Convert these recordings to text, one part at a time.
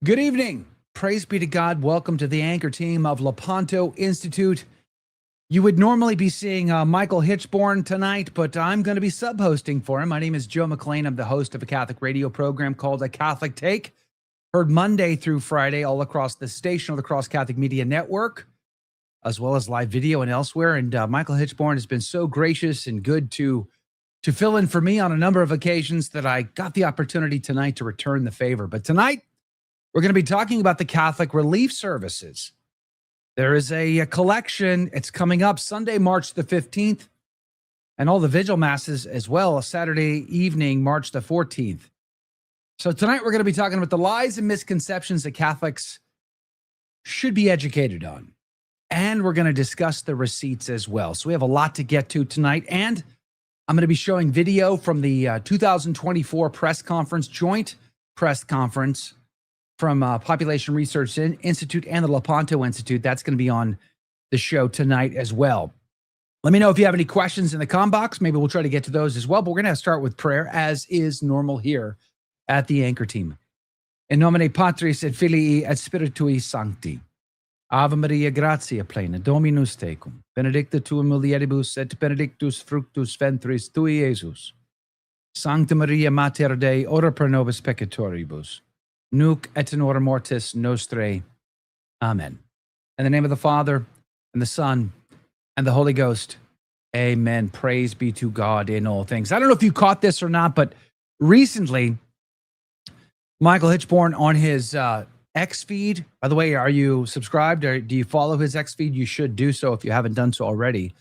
Good evening. Praise be to God. Welcome to the anchor team of Lepanto Institute. You would normally be seeing Michael Hitchborn tonight, but I'm going to be sub-hosting for him. My name is Joe McClane. I'm the host of a Catholic radio program called A Catholic Take, heard Monday through Friday all across the station of the Cross Catholic Media Network, as well as live video and elsewhere. And Michael Hitchborn has been so gracious and good to fill in for me on a number of occasions that I got the opportunity tonight to return the favor. But tonight, we're going to be talking about the Catholic Relief Services. There is a collection. It's coming up Sunday, March the 15th, and all the vigil masses as well, Saturday evening, March the 14th. So tonight we're going to be talking about the lies and misconceptions that Catholics should be educated on. And we're going to discuss the receipts as well. So we have a lot to get to tonight. And I'm going to be showing video from the 2024 press conference, joint press conference from Population Research Institute and the Lepanto Institute. That's going to be on the show tonight as well. Let me know if you have any questions in the com box. Maybe we'll try to get to those as well. But we're going to start with prayer, as is normal here at the anchor team. In nomine Patris et Filii et Spiritui Sancti. Ave Maria, gratia plena, Dominus tecum. Benedicta tu in mulieribus et benedictus fructus ventris tui, Iesus. Sancta Maria, Mater Dei, ora pro nobis peccatoribus. Nunc et in hora mortis nostrae. Amen. In the name of the Father, and the Son, and the Holy Ghost. Amen. Praise be to God in all things. I don't know if you caught this or not, but recently, Michael Hitchborn on his X feed, by the way, are you subscribed or do you follow his X feed? You should do so if you haven't done so already,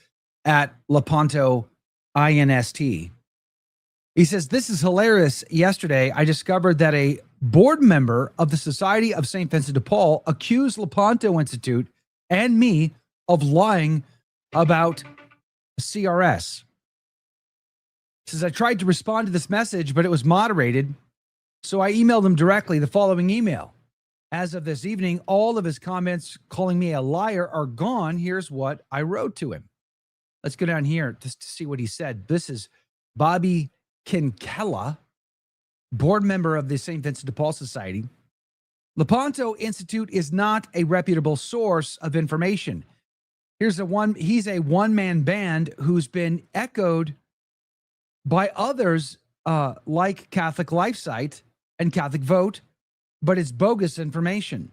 at Lepanto INST. He says, this is hilarious. Yesterday, I discovered that a board member of the Society of St. Vincent de Paul accused Lepanto Institute and me of lying about CRS. He says, I tried to respond to this message, but it was moderated, so I emailed him directly the following email. As of this evening, all of his comments calling me a liar are gone. Here's what I wrote to him. Let's go down here just to see what he said. This is Bobby Kinkella, board member of the St. Vincent de Paul Society. Lepanto Institute is not a reputable source of information. He's a one-man band who's been echoed by others like Catholic LifeSite and Catholic Vote, but it's bogus information.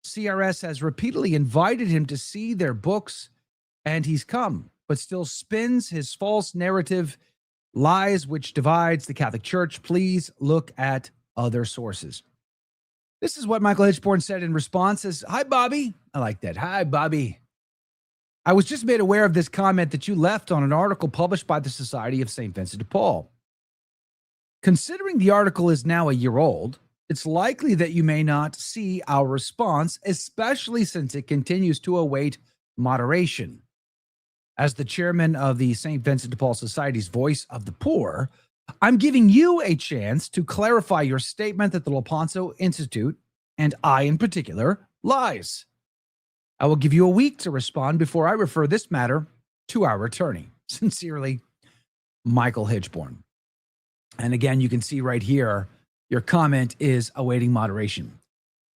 CRS has repeatedly invited him to see their books, and he's come, but still spins his false narrative, lies which divides the Catholic Church. Please look at other sources. This is what Michael Hitchborn said in response. Says, hi, Bobby. I like that. Hi, Bobby. I was just made aware of this comment that you left on an article published by the Society of St. Vincent de Paul. Considering the article is now a year old, it's likely that you may not see our response, especially since it continues to await moderation. As the chairman of the St. Vincent de Paul Society's Voice of the Poor, I'm giving you a chance to clarify your statement that the Lepanto Institute, and I in particular, lies. I will give you a week to respond before I refer this matter to our attorney. Sincerely, Michael Hitchborn. And again, you can see right here, your comment is awaiting moderation.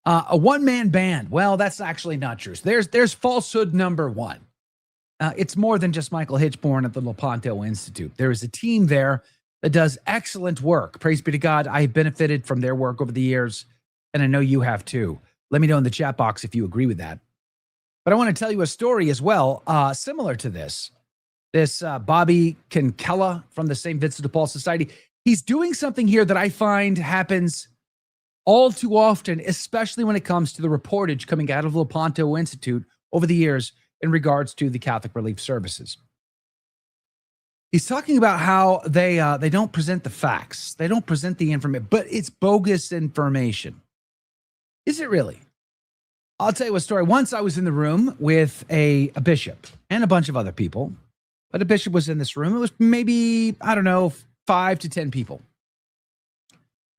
A one-man band. Well, that's actually not true. So there's falsehood number one. It's more than just Michael Hitchborn at the Lepanto Institute. There is a team there that does excellent work. Praise be to God. I have benefited from their work over the years, and I know you have too. Let me know in the chat box if you agree with that. But I want to tell you a story as well, similar to this. This Bobby Kinkella from the St. Vincent de Paul Society, he's doing something here that I find happens all too often, especially when it comes to the reportage coming out of the Lepanto Institute over the years in regards to the Catholic Relief Services. He's talking about how they don't present the facts. They don't present the information, but it's bogus information. Is it really? I'll tell you a story. Once I was in the room with a bishop and a bunch of other people, but a bishop was in this room. It was maybe, I don't know, 5 to 10 people.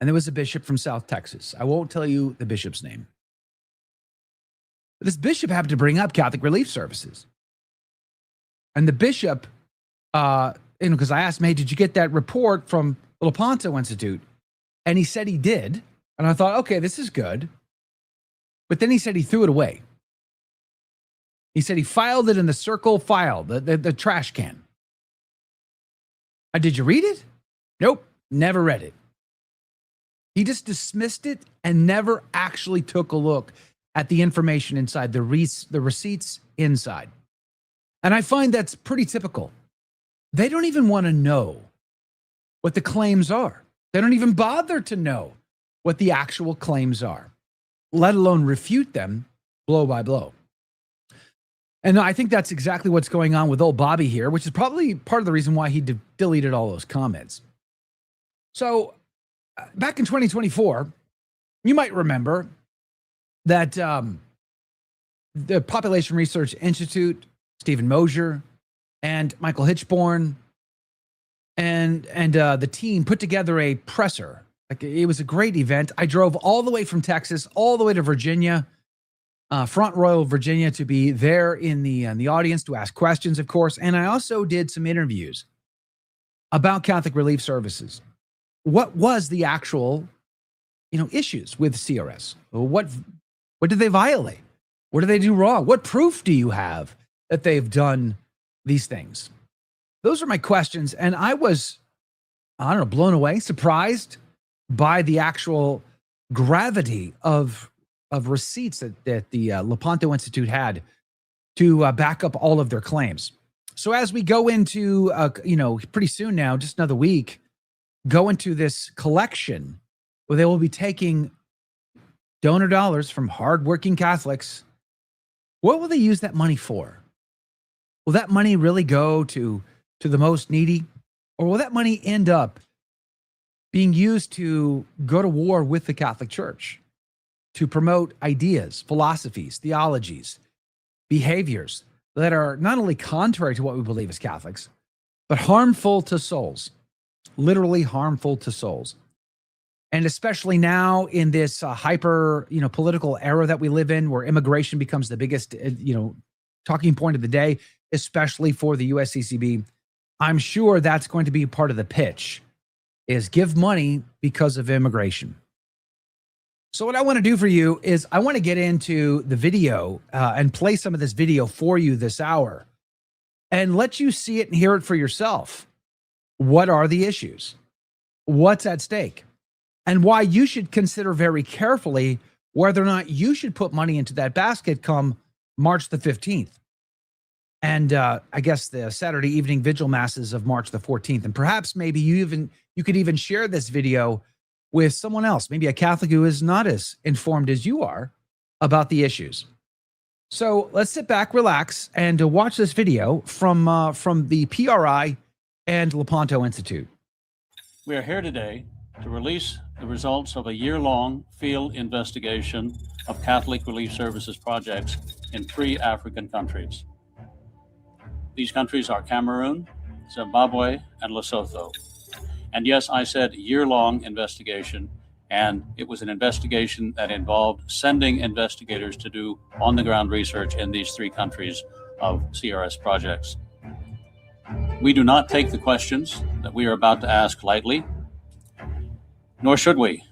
And there was a bishop from South Texas. I won't tell you the bishop's name. But this bishop happened to bring up Catholic Relief Services. And the bishop, because I asked him, hey, did you get that report from the Lepanto Institute? And he said he did. And I thought, okay, this is good. But then he said he threw it away. He said he filed it in the circle file, the trash can. Did you read it? Nope, never read it. He just dismissed it and never actually took a look at the information inside, the receipts inside. And I find that's pretty typical. They don't even want to know what the claims are. They don't even bother to know what the actual claims are, let alone refute them blow by blow. And I think that's exactly what's going on with old Bobby here, which is probably part of the reason why he deleted all those comments. So back in 2024, you might remember that the Population Research Institute, Stephen Mosier, and Michael Hitchborn, and the team put together a presser. Like, it was a great event. I drove all the way from Texas, all the way to Virginia, Front Royal, Virginia, to be there in the audience to ask questions, of course. And I also did some interviews about Catholic Relief Services. What was the actual, issues with CRS? What did they violate? What did they do wrong? What proof do you have that they've done these things? Those are my questions. And I was, blown away, surprised by the actual gravity of receipts that the Lepanto Institute had to back up all of their claims. So as we go into, pretty soon now, just another week, go into this collection where they will be taking donor dollars from hardworking Catholics. What will they use that money for? Will that money really go to the most needy? Or will that money end up being used to go to war with the Catholic Church, to promote ideas, philosophies, theologies, behaviors that are not only contrary to what we believe as Catholics, but harmful to souls, literally harmful to souls? And especially now in this hyper, political era that we live in, where immigration becomes the biggest, talking point of the day, especially for the USCCB, I'm sure that's going to be part of the pitch, is give money because of immigration. So what I want to do for you is I want to get into the video and play some of this video for you this hour and let you see it and hear it for yourself. What are the issues? What's at stake? And why you should consider very carefully whether or not you should put money into that basket come March the 15th. And I guess the Saturday evening vigil masses of March the 14th. And perhaps maybe you could even share this video with someone else, maybe a Catholic who is not as informed as you are about the issues. So let's sit back, relax, and watch this video from the PRI and Lepanto Institute. We are here today to release the results of a year-long field investigation of Catholic Relief Services projects in 3 African countries. These countries are Cameroon, Zimbabwe, and Lesotho. And yes, I said year-long investigation, and it was an investigation that involved sending investigators to do on-the-ground research in these 3 countries of CRS projects. We do not take the questions that we are about to ask lightly, nor should we.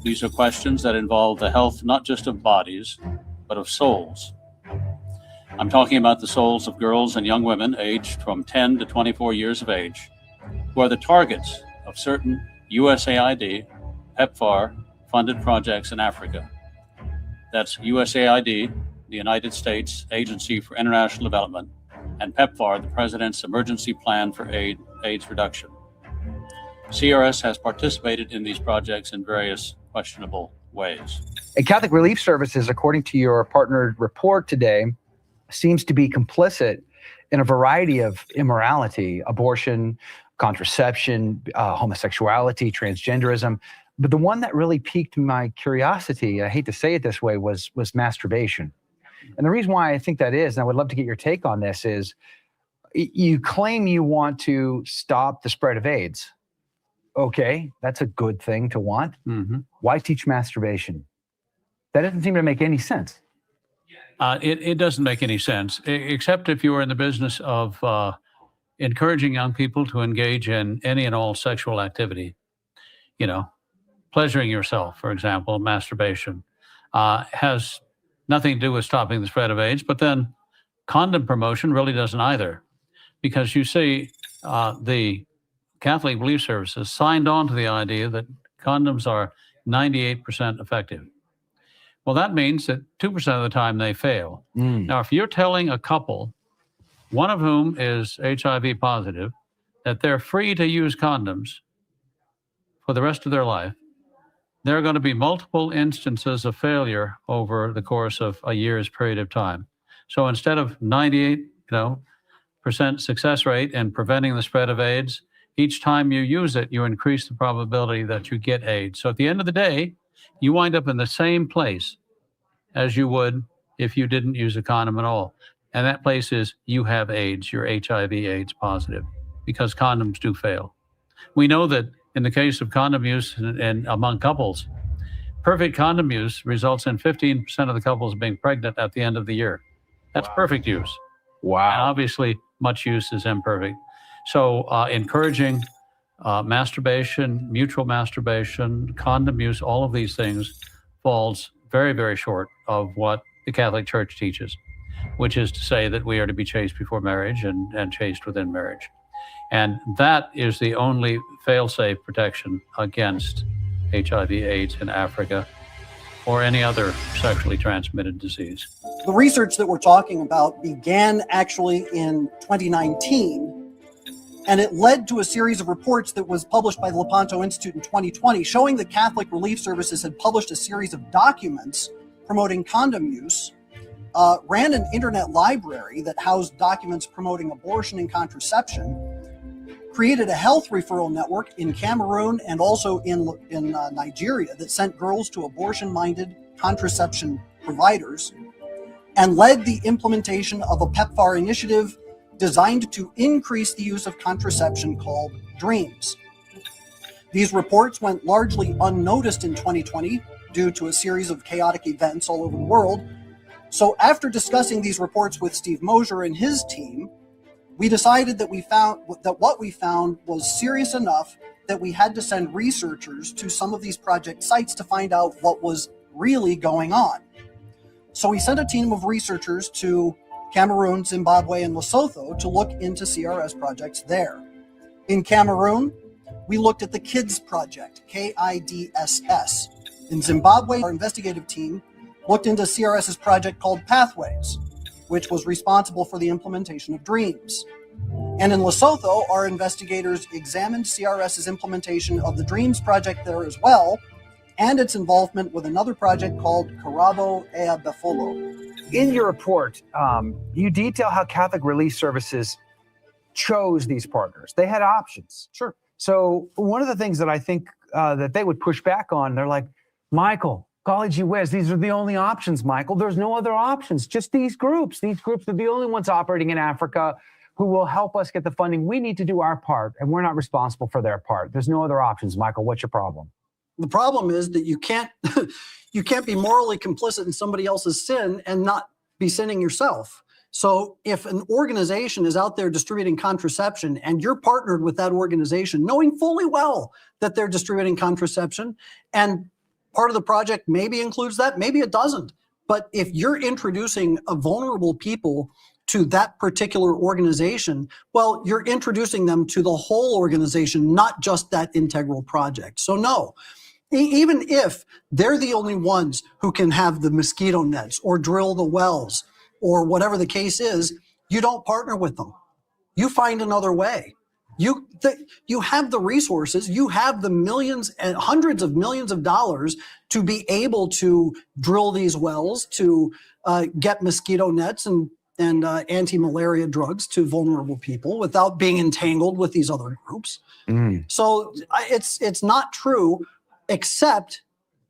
These are questions that involve the health not just of bodies, but of souls. I'm talking about the souls of girls and young women aged from 10 to 24 years of age, who are the targets of certain USAID, PEPFAR-funded projects in Africa. That's USAID, the United States Agency for International Development, and PEPFAR, the President's Emergency Plan for AIDS Reduction. CRS has participated in these projects in various questionable ways. And Catholic Relief Services, according to your partnered report today, seems to be complicit in a variety of immorality, abortion, contraception, homosexuality, transgenderism. But the one that really piqued my curiosity, I hate to say it this way, was masturbation. And the reason why I think that is, and I would love to get your take on this, is you claim you want to stop the spread of AIDS. Okay, that's a good thing to want. Mm-hmm. Why teach masturbation? That doesn't seem to make any sense. It doesn't make any sense, except if you are in the business of encouraging young people to engage in any and all sexual activity. Pleasuring yourself, for example, masturbation, has nothing to do with stopping the spread of AIDS. But then condom promotion really doesn't either, because you see the Catholic Belief Services signed on to the idea that condoms are 98% effective. Well, that means that 2% of the time they fail. Now, if you're telling a couple, one of whom is HIV positive, that they're free to use condoms for the rest of their life, there are going to be multiple instances of failure over the course of a year's period of time. So instead of 98% success rate in preventing the spread of AIDS, each time you use it, you increase the probability that you get AIDS. So at the end of the day, you wind up in the same place as you would if you didn't use a condom at all. And that place is you have AIDS, you're HIV/AIDS positive, because condoms do fail. We know that in the case of condom use and among couples, perfect condom use results in 15% of the couples being pregnant at the end of the year. That's perfect use. Wow. And obviously, much use is imperfect. So encouraging masturbation, mutual masturbation, condom use, all of these things falls very, very short of what the Catholic Church teaches, which is to say that we are to be chaste before marriage and chaste within marriage. And that is the only fail-safe protection against HIV/AIDS in Africa or any other sexually transmitted disease. The research that we're talking about began actually in 2019, and it led to a series of reports that was published by the Lepanto Institute in 2020, showing that Catholic Relief Services had published a series of documents promoting condom use, ran an internet library that housed documents promoting abortion and contraception, created a health referral network in Cameroon and also in Nigeria that sent girls to abortion-minded contraception providers, and led the implementation of a PEPFAR initiative designed to increase the use of contraception called DREAMS. These reports went largely unnoticed in 2020 due to a series of chaotic events all over the world. So after discussing these reports with Steve Mosier and his team, we decided that what we found was serious enough that we had to send researchers to some of these project sites to find out what was really going on. So we sent a team of researchers to Cameroon, Zimbabwe, and Lesotho to look into CRS projects there. In Cameroon, we looked at the KIDS project, KIDSS. In Zimbabwe, our investigative team looked into CRS's project called Pathways, which was responsible for the implementation of DREAMS. And in Lesotho, our investigators examined CRS's implementation of the DREAMS project there as well, and its involvement with another project called Karabo Ea Befolo. In your report, you detail how Catholic Relief Services chose these partners. They had options. Sure. So one of the things that I think that they would push back on, they're like, Michael, golly gee whiz, these are the only options, Michael. There's no other options, just these groups. These groups are the only ones operating in Africa who will help us get the funding. We need to do our part, and we're not responsible for their part. There's no other options, Michael. What's your problem? The problem is that you can't be morally complicit in somebody else's sin and not be sinning yourself. So if an organization is out there distributing contraception and you're partnered with that organization, knowing fully well that they're distributing contraception, and part of the project maybe includes that, maybe it doesn't. But if you're introducing vulnerable people to that particular organization, well, you're introducing them to the whole organization, not just that integral project. So no, even if they're the only ones who can have the mosquito nets or drill the wells or whatever the case is, you don't partner with them. You find another way. You have the resources, you have the millions and hundreds of millions of dollars to be able to drill these wells, to get mosquito nets and anti-malaria drugs to vulnerable people without being entangled with these other groups. So it's not true, except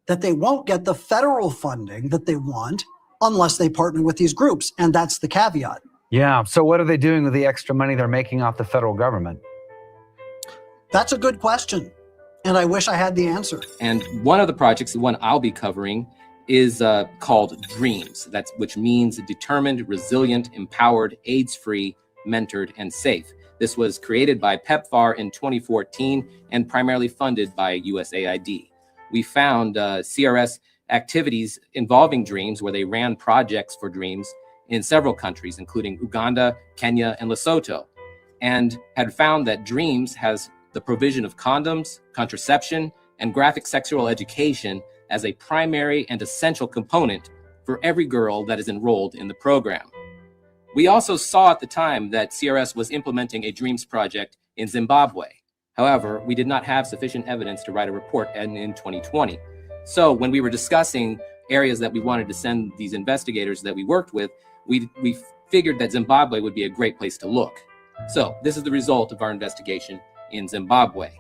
that they won't get the federal funding that they want unless they partner with these groups. And that's the caveat. Yeah. So what are they doing with the extra money they're making off the federal government? That's a good question. And I wish I had the answer. And one of the projects, the one I'll be covering, is called DREAMS, which means determined, resilient, empowered, AIDS-free, mentored, and safe. This was created by PEPFAR in 2014 and primarily funded by USAID. We found CRS activities involving dreams, where they ran projects for dreams in several countries, including Uganda, Kenya, and Lesotho, and had found that dreams has the provision of condoms, contraception, and graphic sexual education as a primary and essential component for every girl that is enrolled in the program. We also saw at the time that CRS was implementing a dreams project in Zimbabwe. However, we did not have sufficient evidence to write a report in 2020. So when we were discussing areas that we wanted to send these investigators that we worked with, we figured that Zimbabwe would be a great place to look. So this is the result of our investigation in Zimbabwe.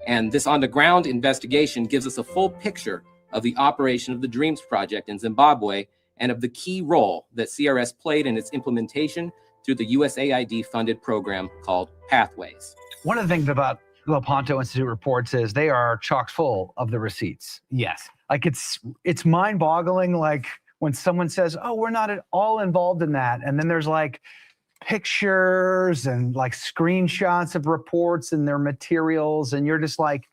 And this on-the-ground investigation gives us a full picture of the operation of the Dreams Project in Zimbabwe and of the key role that CRS played in its implementation through the USAID-funded program called Pathways. One of the things about Lepanto Institute reports is they are chock full of the receipts. Yes. Like it's mind-boggling, like when someone says, oh, we're not at all involved in that. And then there's like pictures and like screenshots of reports and their materials. And you're just like,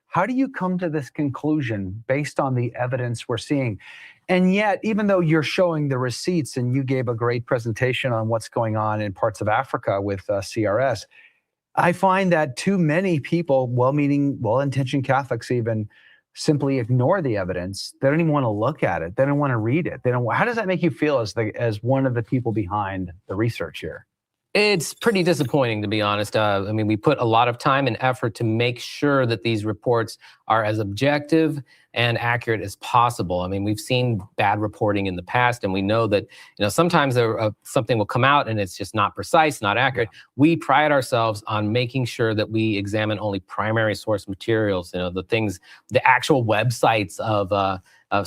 how do you come to this conclusion based on the evidence we're seeing? And yet, even though you're showing the receipts and you gave a great presentation on what's going on in parts of Africa with CRS, I find that too many people, well-meaning, well-intentioned Catholics even, simply ignore the evidence. They don't even want to look at it. They don't want to read it. They don't. How does that make you feel as one of the people behind the research here? It's pretty disappointing, to be honest. I mean, we put a lot of time and effort to make sure that these reports are as objective and accurate as possible. I mean, we've seen bad reporting in the past, and we know that, sometimes something will come out and it's just not precise, not accurate. Yeah. We pride ourselves on making sure that we examine only primary source materials, the actual websites of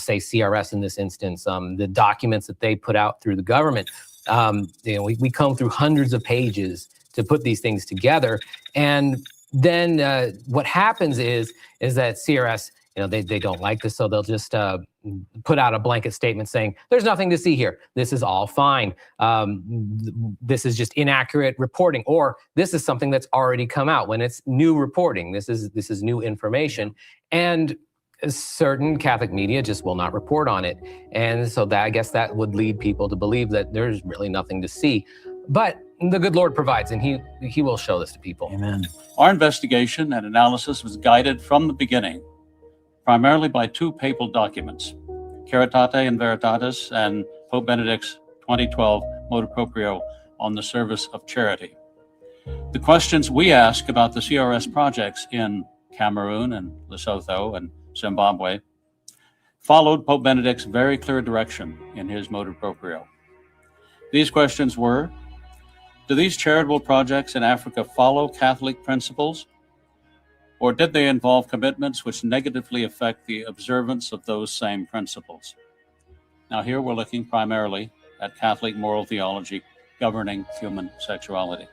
say, CRS in this instance, the documents that they put out through the government. We comb through hundreds of pages to put these things together. And then what happens is that CRS, they don't like this, so they'll just put out a blanket statement saying, there's nothing to see here. This is all fine. This is just inaccurate reporting, or this is something that's already come out. When it's new reporting, this is new information. And certain Catholic media just will not report on it. And so I guess that would lead people to believe that there's really nothing to see. But the good Lord provides, and he will show this to people. Amen. Our investigation and analysis was guided from the beginning, primarily by two papal documents, Caritate in Veritatis and Pope Benedict's 2012 motu proprio on the service of charity. The questions we ask about the CRS projects in Cameroon and Lesotho and Zimbabwe followed Pope Benedict's very clear direction in his motu proprio. These questions were: do these charitable projects in Africa follow Catholic principles, or did they involve commitments which negatively affect the observance of those same principles? Now here we're looking primarily at Catholic moral theology governing human sexuality.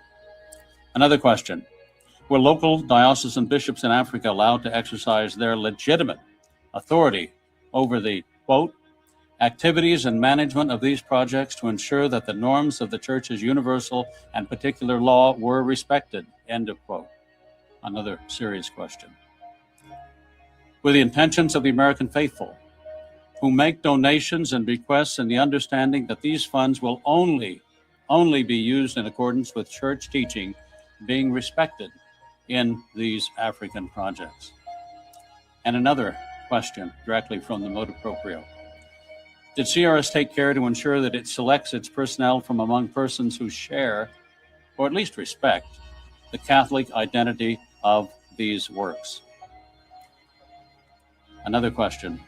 Another question: were local diocesan bishops in Africa allowed to exercise their legitimate authority over the, quote, activities and management of these projects to ensure that the norms of the Church's universal and particular law were respected, end of quote? Another serious question. Were the intentions of the American faithful, who make donations and bequests in the understanding that these funds will only be used in accordance with church teaching, being respected in these African projects? And another question directly from the motu proprio: did CRS take care to ensure that it selects its personnel from among persons who share, or at least respect, the Catholic identity of these works? Another question: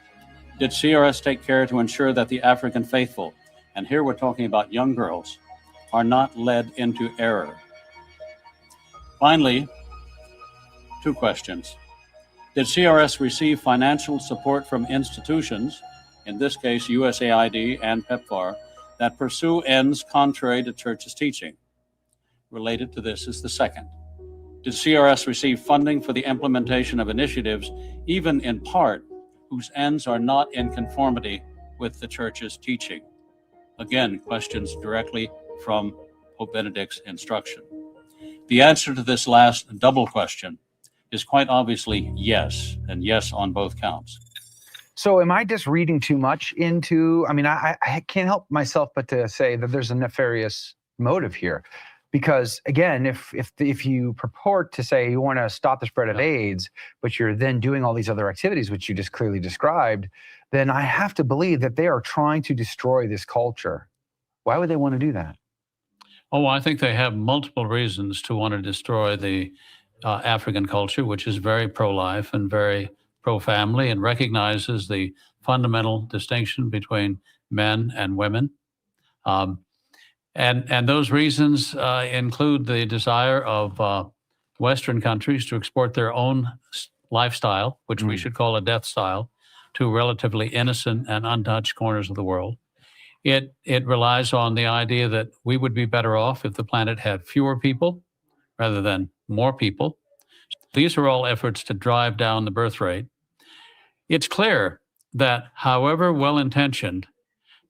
did CRS take care to ensure that the African faithful, and here we're talking about young girls, are not led into error? Finally, two questions. Did CRS receive financial support from institutions, in this case USAID and PEPFAR, that pursue ends contrary to Church's teaching? Related to this is the second. Did CRS receive funding for the implementation of initiatives, even in part, whose ends are not in conformity with the Church's teaching? Again, questions directly from Pope Benedict's instruction. The answer to this last double question is quite obviously yes, and yes on both counts. So am I just reading too much into, I mean, I can't help myself but to say that there's a nefarious motive here. Because again, if you purport to say you want to stop the spread of AIDS, but you're then doing all these other activities, which you just clearly described, then I have to believe that they are trying to destroy this culture. Why would they want to do that? Oh, I think they have multiple reasons to want to destroy the African culture, which is very pro-life and very pro-family and recognizes the fundamental distinction between men and women. And those reasons include the desire of Western countries to export their own lifestyle, which we should call a death style, to relatively innocent and untouched corners of the world. It relies on the idea that we would be better off if the planet had fewer people rather than more people. These are all efforts to drive down the birth rate. It's clear that however well-intentioned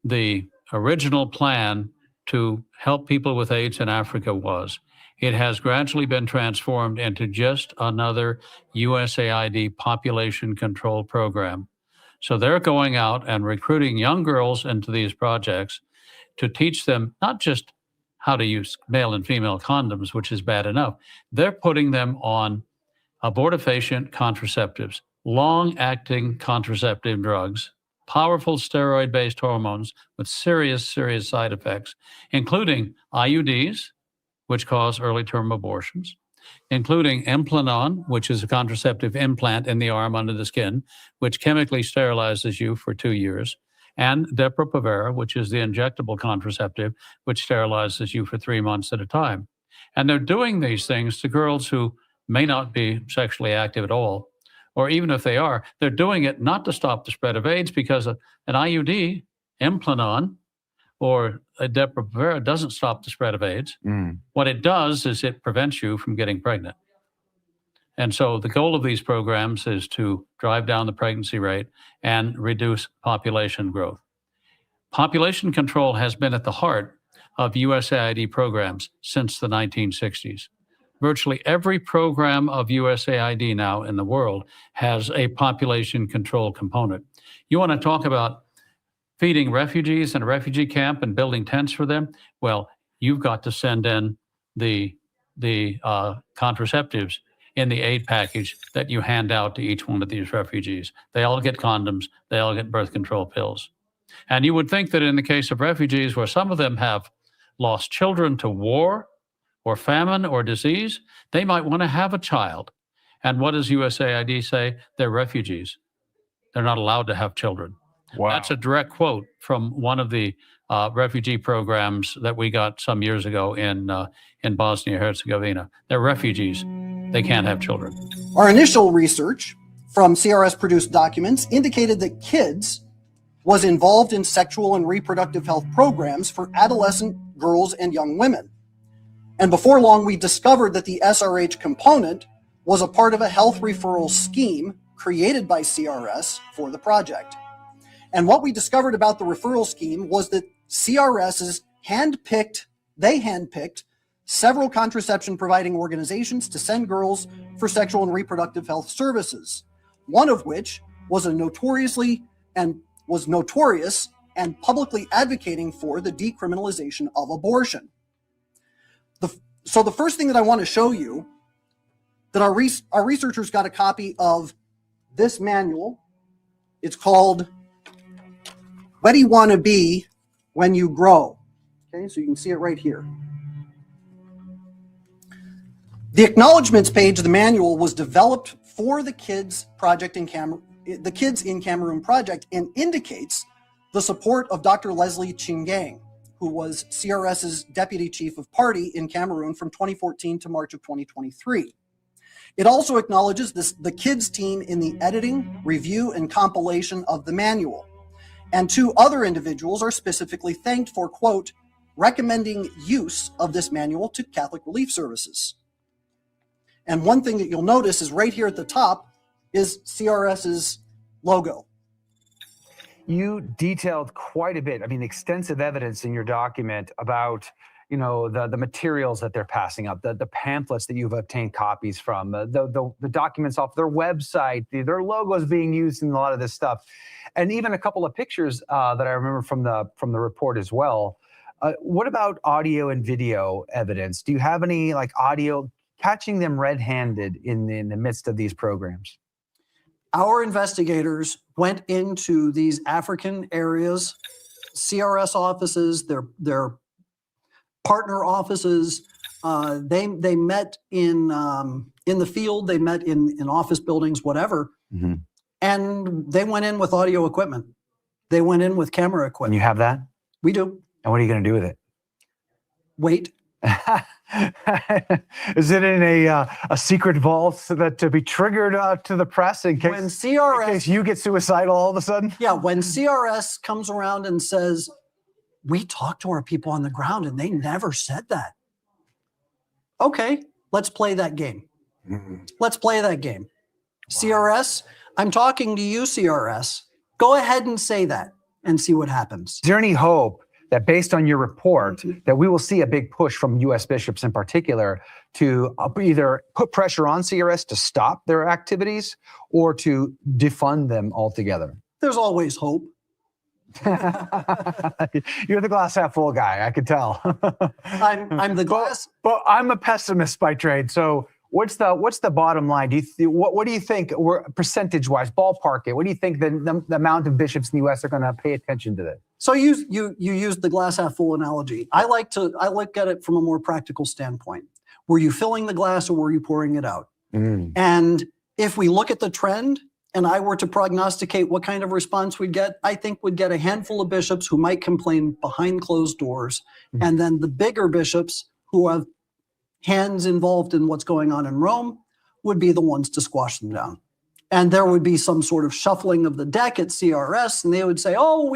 the original plan to help people with AIDS in Africa was, it has gradually been transformed into just another USAID population control program. So they're going out and recruiting young girls into these projects to teach them not just how to use male and female condoms, which is bad enough. They're putting them on abortifacient contraceptives, long-acting contraceptive drugs, powerful steroid-based hormones with serious side effects, including IUDs, which cause early-term abortions, including Implanon, which is a contraceptive implant in the arm under the skin, which chemically sterilizes you for 2 years, and Depo-Provera, which is the injectable contraceptive, which sterilizes you for 3 months at a time. And they're doing these things to girls who may not be sexually active at all, or even if they are, they're doing it not to stop the spread of AIDS, because an IUD, Implanon, or a Depo-Provera doesn't stop the spread of AIDS. What it does is it prevents you from getting pregnant. And so the goal of these programs is to drive down the pregnancy rate and reduce population growth. Population control has been at the heart of USAID programs since the 1960s. Virtually every program of USAID now in the world has a population control component. You want to talk about feeding refugees in a refugee camp and building tents for them? Well, you've got to send in the contraceptives in the aid package that you hand out to each one of these refugees. They all get condoms, they all get birth control pills. And you would think that in the case of refugees, where some of them have lost children to war or famine or disease, they might want to have a child. And what does USAID say? They're refugees. They're not allowed to have children. Wow. That's a direct quote from one of the refugee programs that we got some years ago in Bosnia-Herzegovina. They're refugees. They can't have children. Our initial research from CRS-produced documents indicated that KIDS was involved in sexual and reproductive health programs for adolescent girls and young women. And before long, we discovered that the SRH component was a part of a health referral scheme created by CRS for the project. And what we discovered about the referral scheme was that CRS's handpicked several contraception providing organizations to send girls for sexual and reproductive health services, one of which was notorious and publicly advocating for the decriminalization of abortion. So the first thing that I want to show you, that our researchers got a copy of this manual. It's called What Do You Want to Be When You Grow? Okay, so you can see it right here. The acknowledgments page of the manual was developed for the Kids Project in the Kids in Cameroon project, and indicates the support of Dr. Leslie Chingang, who was CRS's deputy chief of party in Cameroon from 2014 to March of 2023. It also acknowledges the Kids team in the editing, review, and compilation of the manual. And 2 other individuals are specifically thanked for, quote, recommending use of this manual to Catholic Relief Services. And one thing that you'll notice is right here at the top is CRS's logo. You detailed quite a bit, I mean, extensive evidence in your document about, you know, the materials that they're passing up, the pamphlets that you've obtained copies from, the documents off their website, their logos being used in a lot of this stuff, and even a couple of pictures that I remember from the report as well. What about audio and video evidence? Do you have any like audio catching them red-handed in the midst of these programs? Our investigators went into these African areas, CRS offices, their partner offices. They met in the field. They met in office buildings, whatever. Mm-hmm. And they went in with audio equipment. They went in with camera And equipment. you have that? We do. And what are you going to do with it? Wait. Is it in a secret vault so that to be triggered to the press in When case CRS, you get suicidal all of a sudden? yeah, when CRS comes around and says, we talked to our people on the ground and they never said that. Okay, let's play that game. Let's play that game. CRS, I'm talking to you, CRS. Go ahead and say that and see what happens. Is there any hope that based on your report that we will see a big push from U.S. bishops in particular to either put pressure on CRS to stop their activities or to defund them altogether? There's always hope. You're the glass half full guy, I could tell. I'm the glass. But I'm a pessimist by trade. So what's the bottom line? What do you think, percentage-wise, ballpark it? What do you think the amount of bishops in the U.S. are going to pay attention to this? So you used the glass half full analogy. I look at it from a more practical standpoint. Were you filling the glass or were you pouring it out? And if we look at the trend, and I were to prognosticate what kind of response we'd get, I think we'd get a handful of bishops who might complain behind closed doors, and then the bigger bishops who have hands involved in what's going on in Rome would be the ones to squash them down. And there would be some sort of shuffling of the deck at CRS, and they would say, "Oh,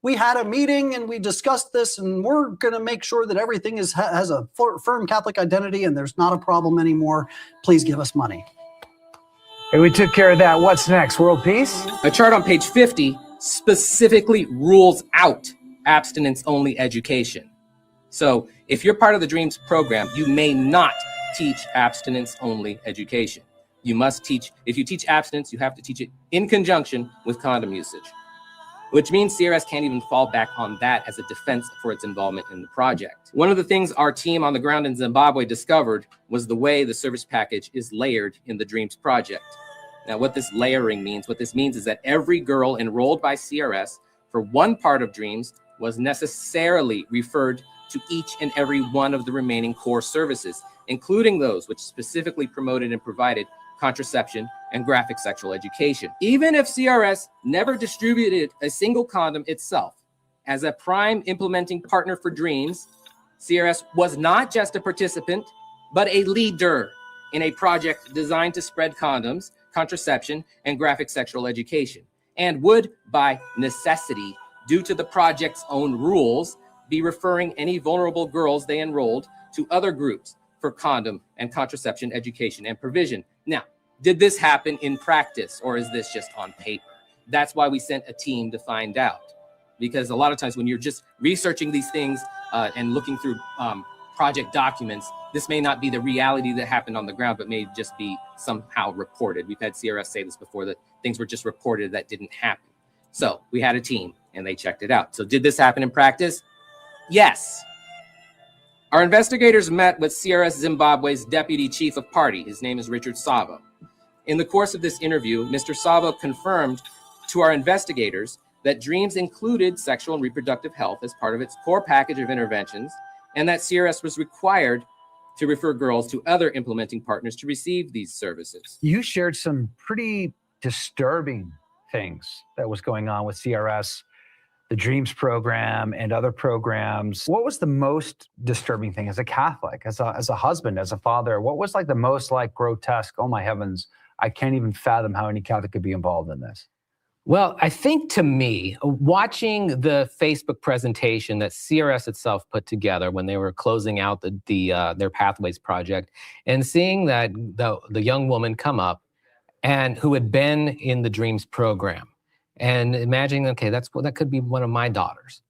we had a meeting and we discussed this, and we're going to make sure that everything has a firm Catholic identity, and there's not a problem anymore. Please give us money." Hey, we took care of that. What's next? World peace? A chart on page 50 specifically rules out abstinence-only education. So if you're part of the DREAMS program, you may not teach abstinence-only education. You must teach, if you teach abstinence, you have to teach it in conjunction with condom usage, which means CRS can't even fall back on that as a defense for its involvement in the project. One of the things our team on the ground in Zimbabwe discovered was the way the service package is layered in the DREAMS project. Now, what this layering means, what this means is that every girl enrolled by CRS for one part of DREAMS was necessarily referred to each and every one of the remaining core services, including those which specifically promoted and provided contraception and graphic sexual education. Even if CRS never distributed a single condom itself, as a prime implementing partner for DREAMS, CRS was not just a participant, but a leader in a project designed to spread condoms, contraception, and graphic sexual education, and would, by necessity, due to the project's own rules, be referring any vulnerable girls they enrolled to other groups for condom and contraception education and provision. Now, did this happen in practice, or is this just on paper? That's why we sent a team to find out. Because a lot of times when you're just researching these things and looking through project documents, this may not be the reality that happened on the ground, but may just be somehow reported. We've had CRS say this before, that things were just reported that didn't happen. So we had a team and they checked it out. So did this happen in practice? Yes. Our investigators met with CRS Zimbabwe's deputy chief of party. His name is Richard Savo. In the course of this interview, Mr. Savo confirmed to our investigators that DREAMS included sexual and reproductive health as part of its core package of interventions, and that CRS was required to refer girls to other implementing partners to receive these services. You shared some pretty disturbing things that was going on with CRS, the DREAMS program, and other programs. What was the most disturbing thing as a Catholic, as a husband, as a father? What was like the most like grotesque? Oh my heavens, I can't even fathom how any Catholic could be involved in this. Well, I think to me, watching the Facebook presentation that CRS itself put together when they were closing out their Pathways project, and seeing that the young woman come up and who had been in the DREAMS program, and imagining, okay, that could be one of my daughters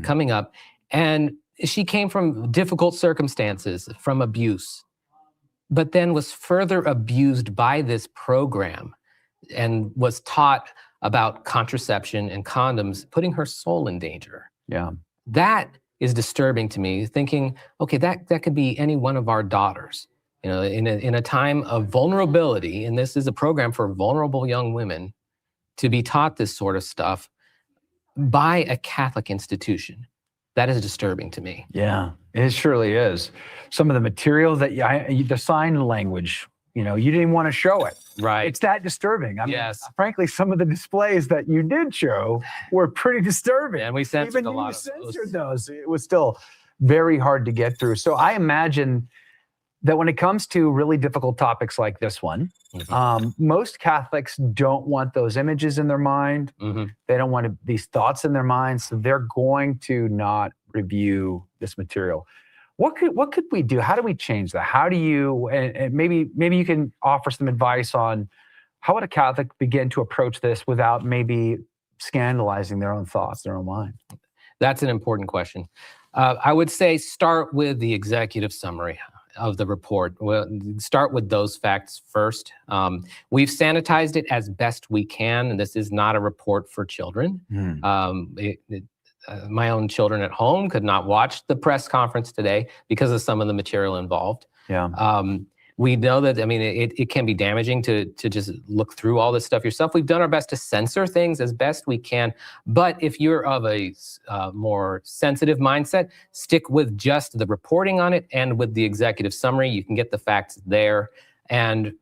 coming up, and she came from difficult circumstances, from abuse, but then was further abused by this program and was taught about contraception and condoms, putting her soul in danger. Yeah. That is disturbing to me, thinking, okay, that could be any one of our daughters. You know, in a time of vulnerability, and this is a program for vulnerable young women, to be taught this sort of stuff by a Catholic institution. That is disturbing to me. Yeah, it surely is. Some of the material that the sign language, you didn't want to show it. Right. It's that disturbing. I mean, Yes. frankly, some of the displays that you did show were pretty disturbing. And we censored Even a lot you of censored those. those. It was still very hard to get through. So I imagine that when it comes to really difficult topics like this one, most Catholics don't want those images in their mind. They don't want these thoughts in their minds. So they're going to not review this material. What could we do? How do we change that? How do you, and maybe you can offer some advice on how would a Catholic begin to approach this without maybe scandalizing their own thoughts, their own mind? That's an important question. I would say start with the executive summary of the report. Well, start with those facts first. We've sanitized it as best we can, and this is not a report for children. My own children at home could not watch the press conference today because of some of the material involved. Yeah. We know that, I mean, it can be damaging to just look through all this stuff yourself. We've done our best to censor things as best we can. But if you're of a more sensitive mindset, stick with just the reporting on it and with the executive summary. You can get the facts there. And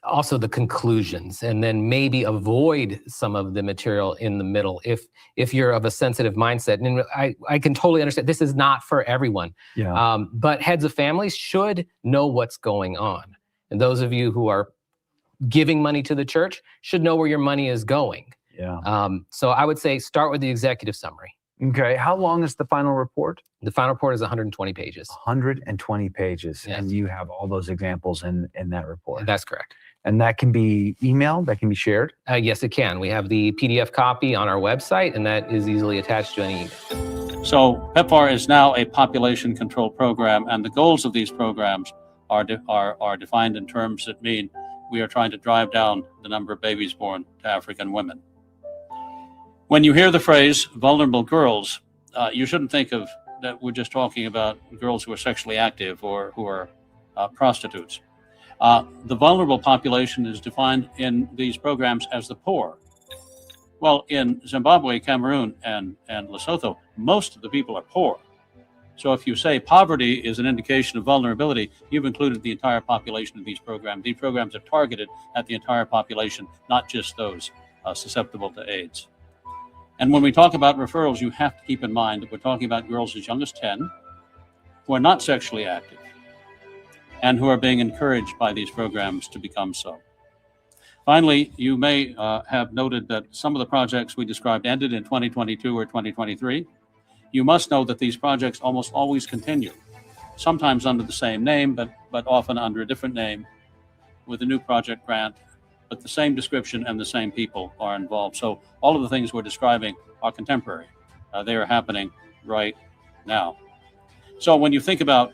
also the conclusions, and then maybe avoid some of the material in the middle if you're of a sensitive mindset. And I can totally understand this is not for everyone. Yeah. But heads of families should know what's going on. And those of you who are giving money to the church should know where your money is going. Yeah. So I would say start with the executive summary. Okay. How long is the final report? The final report is 120 pages. 120 pages. Yes. And you have all those examples in that report. That's correct. And that can be emailed, that can be shared? Yes, it can. We have the PDF copy on our website, and that is easily attached to any email. So PEPFAR is now a population control program, and the goals of these programs are defined in terms that mean we are trying to drive down the number of babies born to African women. When you hear the phrase vulnerable girls, you shouldn't think of that we're just talking about girls who are sexually active or who are prostitutes. The vulnerable population is defined in these programs as the poor. Well, in Zimbabwe, Cameroon, and Lesotho, most of the people are poor. So if you say poverty is an indication of vulnerability, you've included the entire population of these programs. These programs are targeted at the entire population, not just those susceptible to AIDS. And when we talk about referrals, you have to keep in mind that we're talking about girls as young as 10 who are not sexually active and who are being encouraged by these programs to become so. Finally, you may have noted that some of the projects we described ended in 2022 or 2023. You must know that these projects almost always continue, sometimes under the same name, but often under a different name with a new project grant, but the same description and the same people are involved. So all of the things we're describing are contemporary. They are happening right now. So when you think about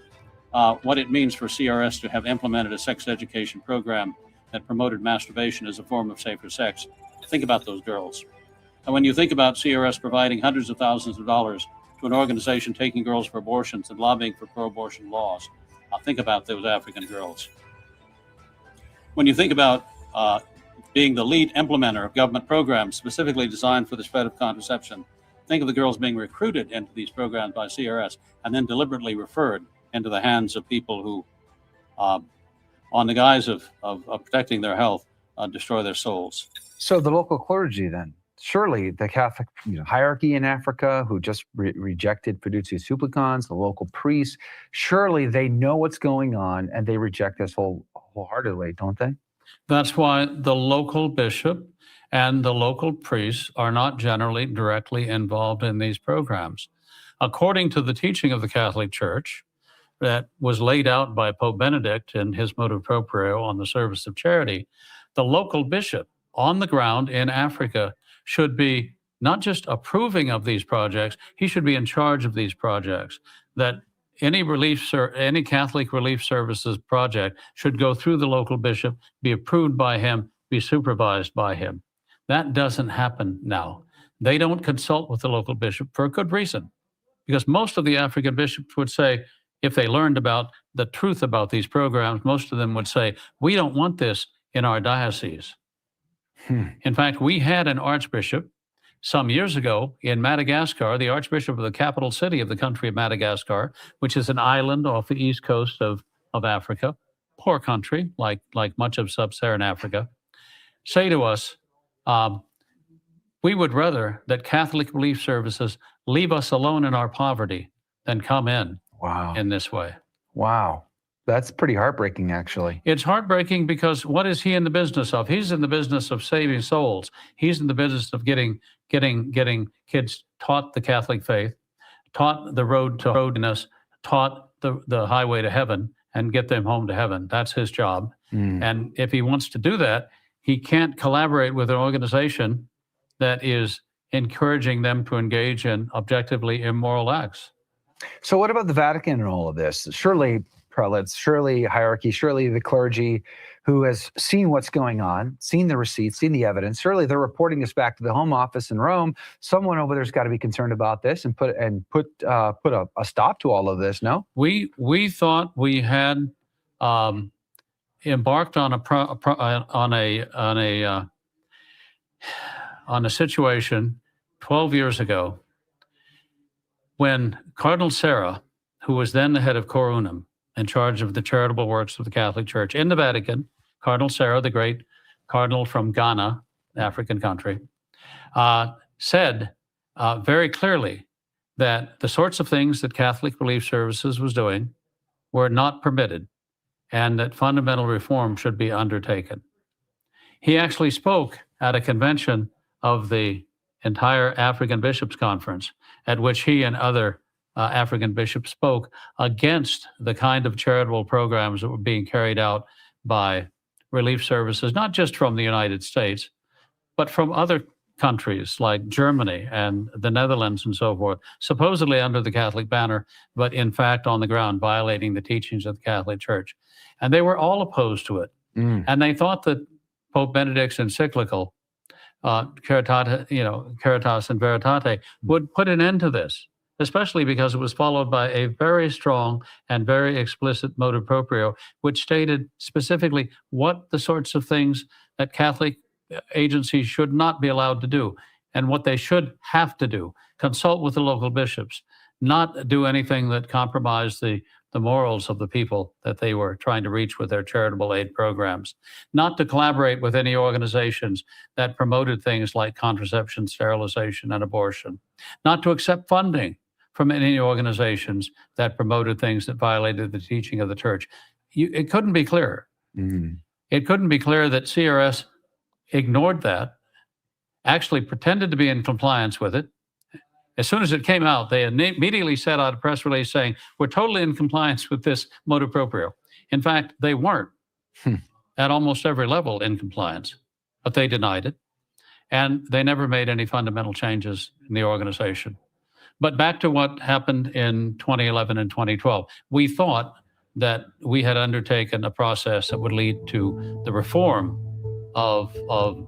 what it means for CRS to have implemented a sex education program that promoted masturbation as a form of safer sex, think about those girls. And when you think about CRS providing hundreds of thousands of dollars to an organization taking girls for abortions and lobbying for pro-abortion laws, think about those African girls. When you think about being the lead implementer of government programs specifically designed for the spread of contraception, think of the girls being recruited into these programs by CRS and then deliberately referred into the hands of people who, on the guise of protecting their health, destroy their souls. So the local clergy then, surely the Catholic hierarchy in Africa who just rejected fiducia supplicans, the local priests, surely they know what's going on and they reject this wholeheartedly, don't they? That's why the local bishop and the local priests are not generally directly involved in these programs. According to the teaching of the Catholic Church, that was laid out by Pope Benedict in his motu proprio on the service of charity, the local bishop on the ground in Africa should be not just approving of these projects, he should be in charge of these projects. That any Catholic Relief Services project should go through the local bishop, be approved by him, be supervised by him. That doesn't happen now. They don't consult with the local bishop for a good reason, because most of the African bishops would say, if they learned about the truth about these programs, most of them would say, we don't want this in our diocese. In fact, we had an archbishop some years ago in Madagascar, the archbishop of the capital city of the country of Madagascar, which is an island off the east coast of Africa, poor country, like much of sub-Saharan Africa, say to us, we would rather that Catholic Relief Services leave us alone in our poverty than come in in this way. Wow. That's pretty heartbreaking, actually. It's heartbreaking because what is he in the business of? He's in the business of saving souls. He's in the business of getting kids taught the Catholic faith, taught the road to holiness, taught the highway to heaven, and get them home to heaven. That's his job. And if he wants to do that, he can't collaborate with an organization that is encouraging them to engage in objectively immoral acts. So what about the Vatican and all of this? Surely prelates, surely hierarchy, surely the clergy who has seen what's going on, seen the receipts, seen the evidence, surely they're reporting this back to the Home Office in Rome. Someone over there's got to be concerned about this and put a stop to all of this, no? We thought we had embarked on a situation 12 years ago when Cardinal Sarah, who was then the head of Cor Unum, in charge of the charitable works of the Catholic Church in the Vatican, Cardinal Sarah, the great cardinal from Ghana, African country, said very clearly that the sorts of things that Catholic Relief Services was doing were not permitted and that fundamental reform should be undertaken. He actually spoke at a convention of the entire African Bishops' Conference, at which he and other African bishops spoke against the kind of charitable programs that were being carried out by relief services, not just from the United States, but from other countries like Germany and the Netherlands and so forth, supposedly under the Catholic banner, but in fact on the ground violating the teachings of the Catholic Church. And they were all opposed to it. And they thought that Pope Benedict's encyclical, Caritas in Veritate, would put an end to this, especially because it was followed by a very strong and very explicit motu proprio, which stated specifically what the sorts of things that Catholic agencies should not be allowed to do and what they should have to do. Consult with the local bishops, not do anything that compromised the morals of the people that they were trying to reach with their charitable aid programs, not to collaborate with any organizations that promoted things like contraception, sterilization, and abortion, not to accept funding from any organizations that promoted things that violated the teaching of the Church. It couldn't be clearer. It couldn't be clearer that CRS ignored that, actually pretended to be in compliance with it. As soon as it came out, they immediately sent out a press release saying, we're totally in compliance with this motu proprio. In fact, they weren't at almost every level in compliance, but they denied it. And they never made any fundamental changes in the organization. But back to what happened in 2011 and 2012. We thought that we had undertaken a process that would lead to the reform of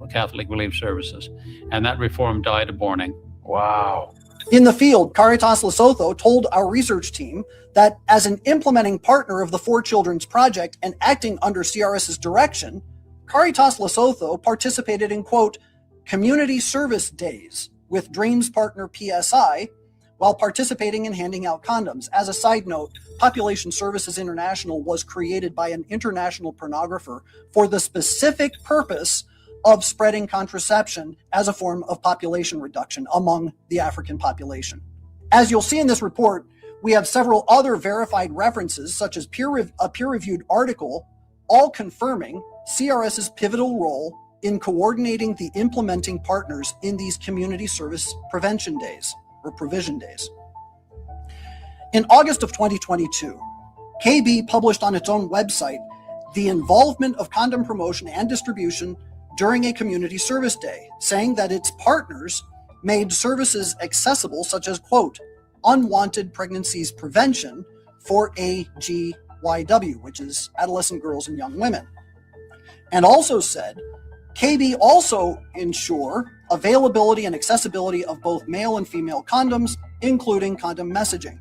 Catholic Relief Services. And that reform died a morning. Wow. In the field, Caritas Lesotho told our research team that as an implementing partner of the Four Children's Project and acting under CRS's direction, Caritas Lesotho participated in, quote, community service days with Dreams partner PSI, while participating in handing out condoms. As a side note, Population Services International was created by an international pornographer for the specific purpose of spreading contraception as a form of population reduction among the African population. As you'll see in this report, we have several other verified references, such as a peer-reviewed article, all confirming CRS's pivotal role in coordinating the implementing partners in these community service prevention days, or provision days. In August of 2022, KB published on its own website the involvement of condom promotion and distribution during a community service day, saying that its partners made services accessible, such as, quote, unwanted pregnancies prevention for AGYW, which is adolescent girls and young women. And also said, KB also ensure availability and accessibility of both male and female condoms, including condom messaging.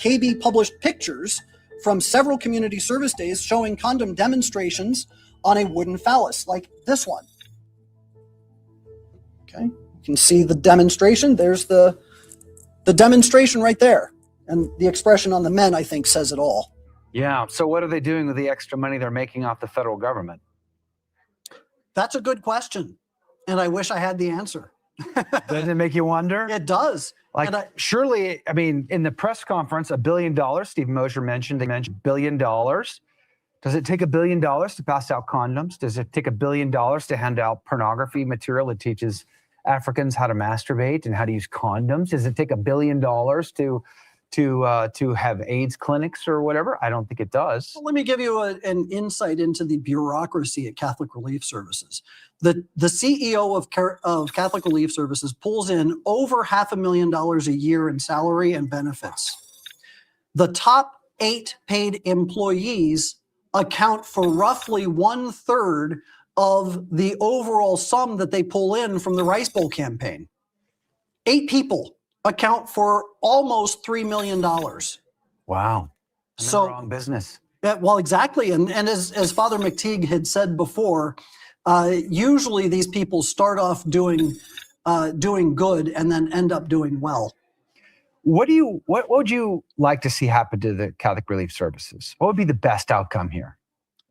KB published pictures from several community service days showing condom demonstrations on a wooden phallus, like this one. Okay, you can see the demonstration. There's the demonstration right there. And the expression on the men, I think, says it all. Yeah. So what are they doing with the extra money they're making off the federal government? That's a good question. And I wish I had the answer. Doesn't it make you wonder? It does. Like, surely, I mean, in the press conference, $1 billion, Steve Mosher mentioned $1 billion. Does it take $1 billion to pass out condoms? Does it take $1 billion to hand out pornography material that teaches Africans how to masturbate and how to use condoms? Does it take $1 billion to have AIDS clinics or whatever? I don't think it does. Well, let me give you an insight into the bureaucracy at Catholic Relief Services. The CEO of Catholic Relief Services pulls in over $500,000 a year in salary and benefits. The top 8 paid employees account for roughly 1/3 of the overall sum that they pull in from the Rice Bowl campaign. 8 people account for almost $3 million. Wow. I'm So in the wrong business. Yeah, well, exactly. And as Father McTeague had said before, usually these people start off doing good and then end up doing well. What would you like to see happen to the Catholic Relief Services? What would be the best outcome here?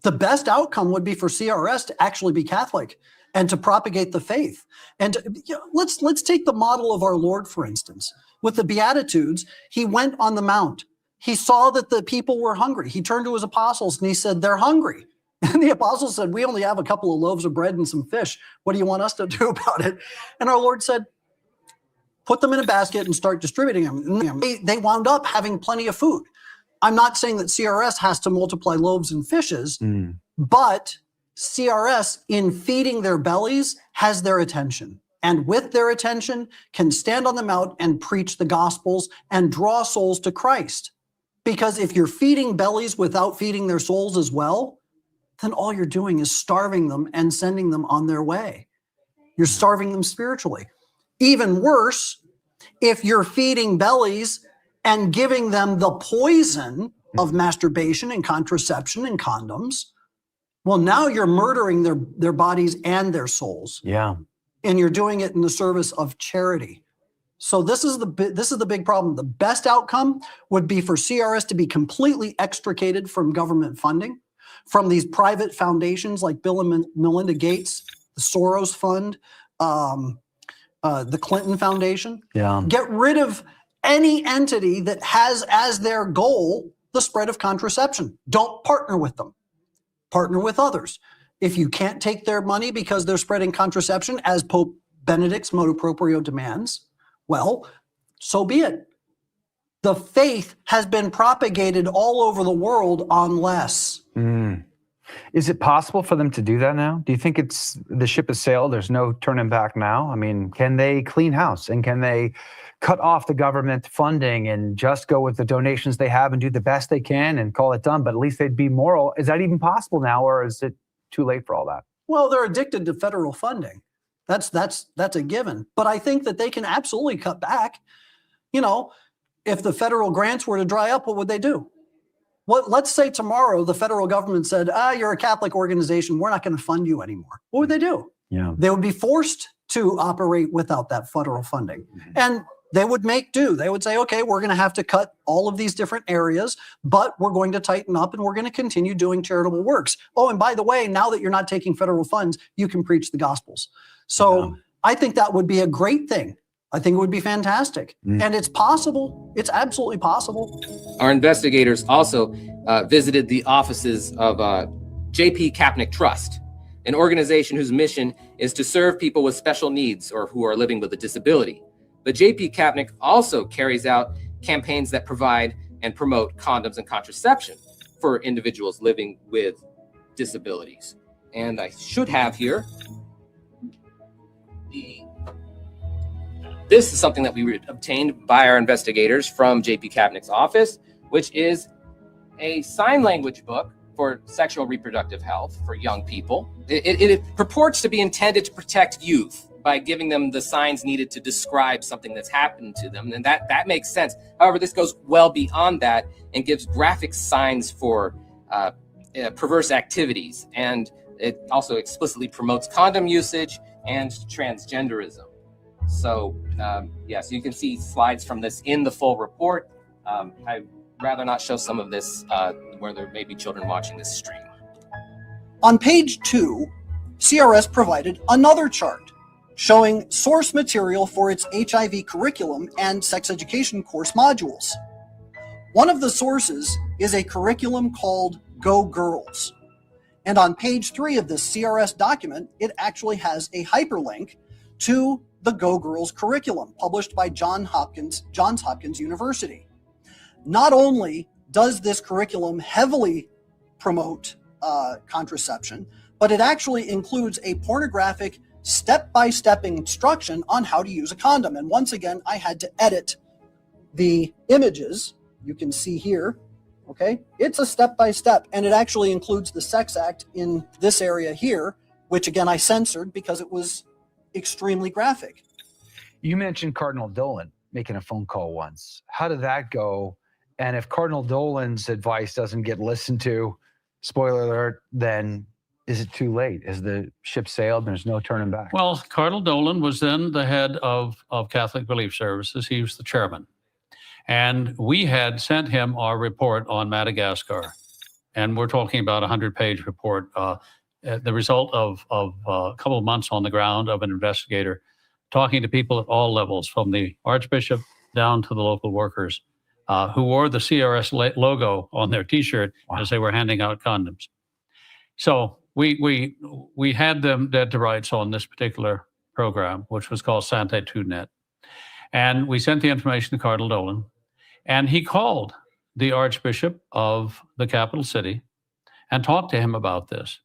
The best outcome would be for CRS to actually be Catholic and to propagate the faith. And let's take the model of our Lord, for instance. With the Beatitudes, he went on the Mount. He saw that the people were hungry. He turned to his apostles and he said, they're hungry. And the apostles said, we only have a couple of loaves of bread and some fish. What do you want us to do about it? And our Lord said, put them in a basket and start distributing them. And they wound up having plenty of food. I'm not saying that CRS has to multiply loaves and fishes, but CRS, in feeding their bellies, has their attention. And with their attention, can stand on the mount and preach the gospels and draw souls to Christ. Because if you're feeding bellies without feeding their souls as well, then all you're doing is starving them and sending them on their way. You're starving them spiritually. Even worse, if you're feeding bellies and giving them the poison of masturbation and contraception and condoms, well, now you're murdering their bodies and their souls. Yeah. And you're doing it in the service of charity. So this is the big problem. The best outcome would be for CRS to be completely extricated from government funding, from these private foundations like Bill and Melinda Gates, the Soros Fund, the Clinton Foundation. Yeah. Get rid of any entity that has as their goal the spread of contraception. Don't partner with them. Partner with others. If you can't take their money because they're spreading contraception, as Pope Benedict's motu proprio demands, well, so be it. The faith has been propagated all over the world on less. Is it possible for them to do that now? Do you think the ship has sailed? There's no turning back now? I mean, can they clean house and can they cut off the government funding and just go with the donations they have and do the best they can and call it done? But at least they'd be moral. Is that even possible now, or is it too late for all that? Well, they're addicted to federal funding. That's a given. But I think that they can absolutely cut back. You know, if the federal grants were to dry up, what would they do? Let's say tomorrow the federal government said, you're a Catholic organization, we're not going to fund you anymore. What would they do? Yeah. They would be forced to operate without that federal funding. And they would make do. They would say, okay, we're going to have to cut all of these different areas, but we're going to tighten up and we're going to continue doing charitable works. Oh, and by the way, now that you're not taking federal funds, you can preach the gospels. So I think that would be a great thing. I think it would be fantastic. And it's possible. It's absolutely possible. Our investigators also visited the offices of J.P. Kapnick Trust, an organization whose mission is to serve people with special needs or who are living with a disability. But J.P. Kapnick also carries out campaigns that provide and promote condoms and contraception for individuals living with disabilities. And I should have here the This is something that we obtained by our investigators from J.P. Kapnick's office, which is a sign language book for sexual reproductive health for young people. It purports to be intended to protect youth by giving them the signs needed to describe something that's happened to them. And that makes sense. However, this goes well beyond that and gives graphic signs for perverse activities. And it also explicitly promotes condom usage and transgenderism. So yes, you can see slides from this in the full report. I'd rather not show some of this where there may be children watching this stream. On page 2, CRS provided another chart showing source material for its HIV curriculum and sex education course modules. One of the sources is a curriculum called Go Girls. And on page 3 of this CRS document, it actually has a hyperlink to the Go Girls curriculum published by Johns Hopkins University. Not only does this curriculum heavily promote contraception, but it actually includes a pornographic step-by-step instruction on how to use a condom. And once again, I had to edit the images. You can see here, okay? It's a step-by-step, and it actually includes the sex act in this area here, which again, I censored because it was extremely graphic. You mentioned Cardinal Dolan making a phone call once. How did that go? And if Cardinal Dolan's advice doesn't get listened to, spoiler alert, then is it too late? Is the ship sailed and there's no turning back? Well, Cardinal Dolan was then the head of Catholic Relief Services. He was the chairman. And we had sent him our report on Madagascar. And we're talking about a 100-page report, the result of a couple of months on the ground of an investigator talking to people at all levels, from the Archbishop down to the local workers, who wore the CRS logo on their T-shirt as they were handing out condoms. So we had them dead to rights on this particular program, which was called Santé2Net. And we sent the information to Cardinal Dolan, and he called the Archbishop of the capital city and talked to him about this.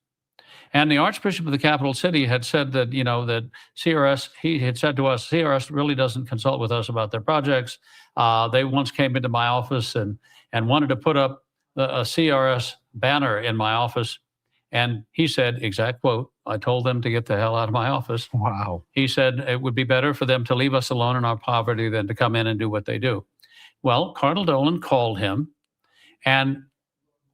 And the Archbishop of the capital city had said that, that CRS, he had said to us, CRS really doesn't consult with us about their projects. They once came into my office and wanted to put up a CRS banner in my office. And he said, exact quote, I told them to get the hell out of my office. Wow. He said it would be better for them to leave us alone in our poverty than to come in and do what they do. Well, Cardinal Dolan called him, and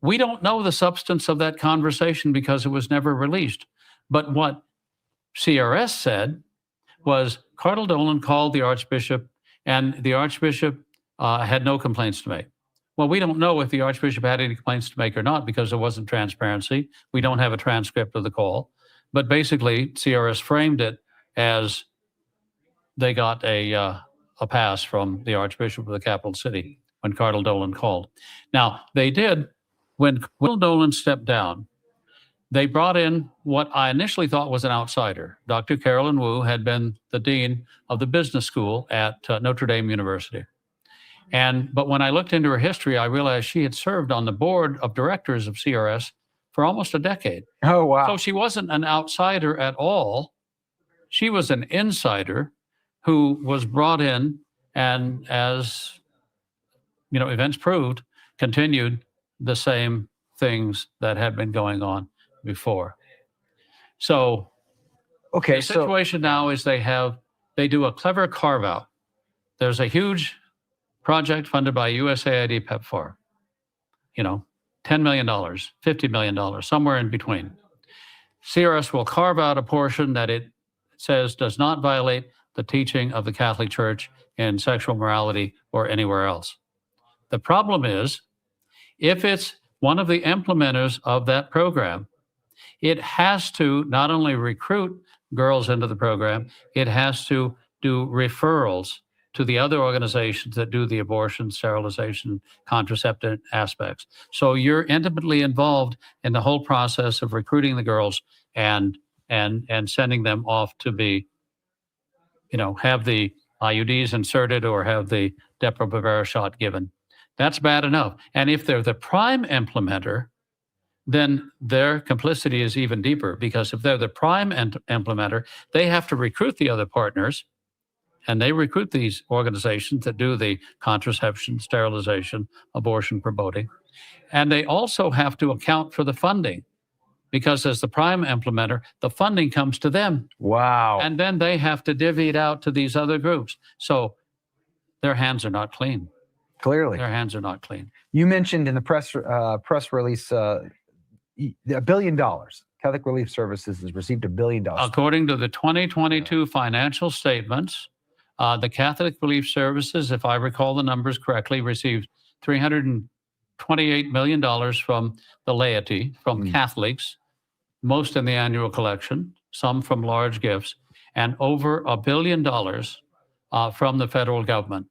we don't know the substance of that conversation because it was never released. But what CRS said was Cardinal Dolan called the Archbishop, and the Archbishop had no complaints to make. Well, we don't know if the Archbishop had any complaints to make or not because there wasn't transparency. We don't have a transcript of the call. But basically, CRS framed it as they got a pass from the Archbishop of the capital city when Cardinal Dolan called. Now, they did, when Cardinal Dolan stepped down, they brought in what I initially thought was an outsider. Dr. Carolyn Wu had been the dean of the business school at Notre Dame University. But when I looked into her history, I realized she had served on the board of directors of CRS for almost a decade. Oh, wow. So she wasn't an outsider at all. She was an insider who was brought in and, as events proved, continued the same things that had been going on before. So okay, the situation now is they do a clever carve out. There's a huge project funded by USAID PEPFAR, $10 million, $50 million, somewhere in between. CRS will carve out a portion that it says does not violate the teaching of the Catholic Church in sexual morality or anywhere else. The problem is, if it's one of the implementers of that program, it has to not only recruit girls into the program, it has to do referrals to the other organizations that do the abortion, sterilization, contraceptive aspects. So you're intimately involved in the whole process of recruiting the girls and sending them off to be, have the IUDs inserted or have the Depo-Provera shot given. That's bad enough. And if they're the prime implementer, then their complicity is even deeper, because if they're the prime implementer, they have to recruit the other partners And they recruit these organizations that do the contraception, sterilization, abortion promoting. And they also have to account for the funding, because as the prime implementer, the funding comes to them. Wow. And then they have to divvy it out to these other groups. So their hands are not clean. Clearly. Their hands are not clean. You mentioned in the press release $1 billion. Catholic Relief Services has received $1 billion. According to the 2022 financial statements, the Catholic Relief Services, if I recall the numbers correctly, received $328 million from the laity, from Catholics, most in the annual collection, some from large gifts, and over $1 billion from the federal government.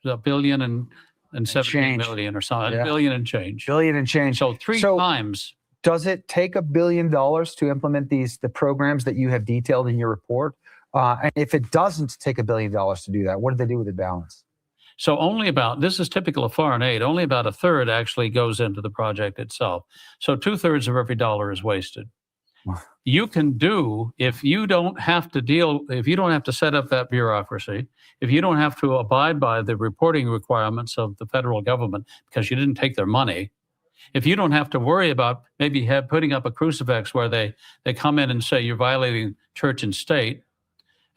$1 billion and 17 million or something, Yeah. $1 billion and change. Billion and change. So three times. Does it take $1 billion to implement the programs that you have detailed in your report? And if it doesn't take $1 billion to do that, what do they do with the balance? So only about, this is typical of foreign aid, only about a third actually goes into the project itself. So 2/3 of every dollar is wasted. You can do, if you don't have to set up that bureaucracy, if you don't have to abide by the reporting requirements of the federal government because you didn't take their money, if you don't have to worry about maybe putting up a crucifix where they come in and say you're violating church and state,